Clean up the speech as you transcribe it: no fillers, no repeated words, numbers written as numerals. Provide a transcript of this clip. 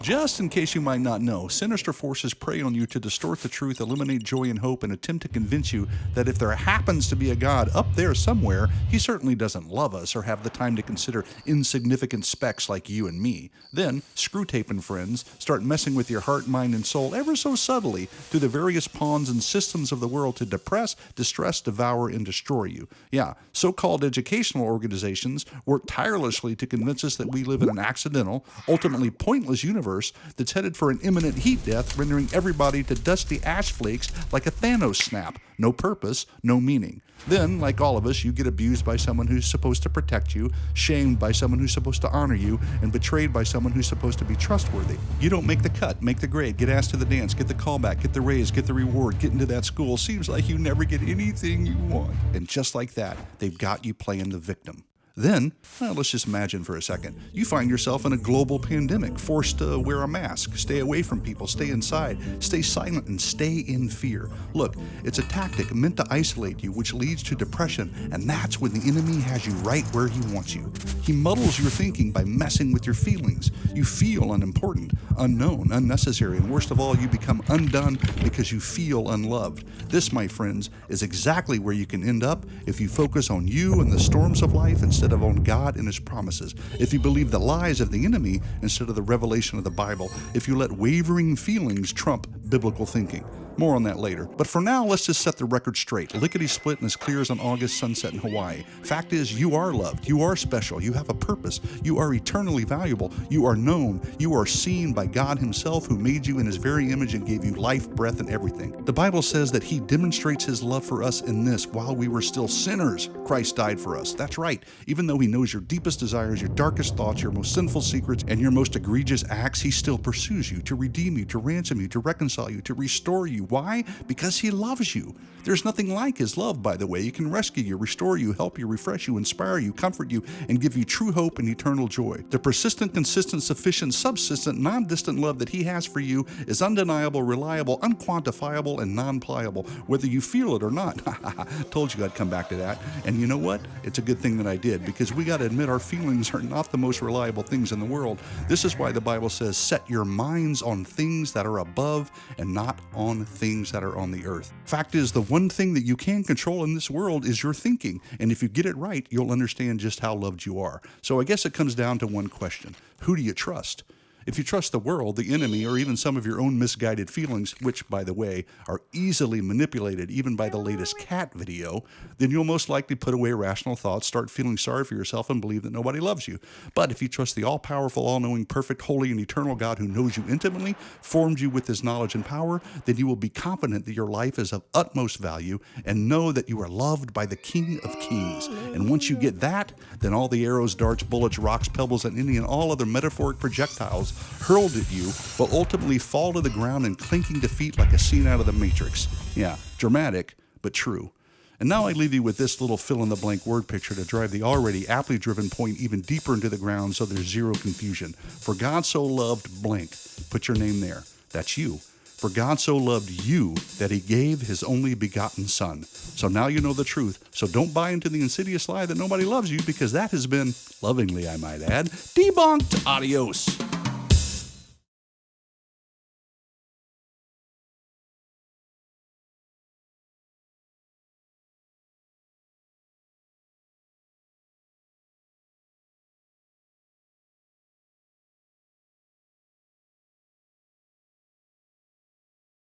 Just in case you might not know, sinister forces prey on you to distort the truth, eliminate joy and hope, and attempt to convince you that if there happens to be a God up there somewhere, he certainly doesn't love us or have the time to consider insignificant specks like you and me. Then, Screwtape and friends start messing with your heart, mind, and soul ever so subtly through the various pawns and systems of the world to depress, distress, devour, and destroy you. Yeah, so-called educational organizations work tirelessly to convince us that we live in an accidental, ultimately pointless universe that's headed for an imminent heat death, rendering everybody to dusty ash flakes like a Thanos snap. No purpose, no meaning. Then, like all of us, you get abused by someone who's supposed to protect you, shamed by someone who's supposed to honor you, and betrayed by someone who's supposed to be trustworthy. You don't make the cut, make the grade, get asked to the dance, get the callback, get the raise, get the reward, get into that school. Seems like you never get anything you want. And just like that, they've got you playing the victim. Then, let's just imagine for a second, you find yourself in a global pandemic, forced to wear a mask, stay away from people, stay inside, stay silent, and stay in fear. Look, it's a tactic meant to isolate you, which leads to depression, and that's when the enemy has you right where he wants you. He muddles your thinking by messing with your feelings. You feel unimportant, unknown, unnecessary, and worst of all, you become undone because you feel unloved. This, my friends, is exactly where you can end up if you focus on you and the storms of life instead of on God and his promises. If you believe the lies of the enemy instead of the revelation of the Bible. If you let wavering feelings trump biblical thinking. More on that later. But for now, let's just set the record straight. Lickety-split and as clear as an August sunset in Hawaii. Fact is, you are loved. You are special. You have a purpose. You are eternally valuable. You are known. You are seen by God himself, who made you in his very image and gave you life, breath, and everything. The Bible says that he demonstrates his love for us in this: while we were still sinners, Christ died for us. That's right. Even though he knows your deepest desires, your darkest thoughts, your most sinful secrets, and your most egregious acts, he still pursues you to redeem you, to ransom you, to reconcile you, to restore you. Why? Because he loves you. There's nothing like his love, by the way. He can rescue you, restore you, help you, refresh you, inspire you, comfort you, and give you true hope and eternal joy. The persistent, consistent, sufficient, subsistent, non-distant love that he has for you is undeniable, reliable, unquantifiable, and non-pliable, whether you feel it or not. Told you I'd come back to that. And you know what? It's a good thing that I did, because we got to admit our feelings are not the most reliable things in the world. This is why the Bible says, set your minds on things that are above and not on things that are on the earth. Fact is, the one thing that you can control in this world is your thinking. And if you get it right, you'll understand just how loved you are. So I guess it comes down to one question. Who do you trust? If you trust the world, the enemy, or even some of your own misguided feelings, which, by the way, are easily manipulated even by the latest cat video, then you'll most likely put away rational thoughts, start feeling sorry for yourself, and believe that nobody loves you. But if you trust the all-powerful, all-knowing, perfect, holy, and eternal God who knows you intimately, formed you with his knowledge and power, then you will be confident that your life is of utmost value and know that you are loved by the King of Kings. And once you get that, then all the arrows, darts, bullets, rocks, pebbles, and any and all other metaphoric projectiles hurled at you will ultimately fall to the ground in clinking defeat like a scene out of the Matrix. Yeah, dramatic, but true. And now I leave you with this little fill-in-the-blank word picture to drive the already aptly driven point even deeper into the ground so there's zero confusion. For God so loved blank. Put your name there. That's you. For God so loved you that he gave his only begotten son. So now you know the truth. So don't buy into the insidious lie that nobody loves you, because that has been, lovingly I might add, debunked. Adios.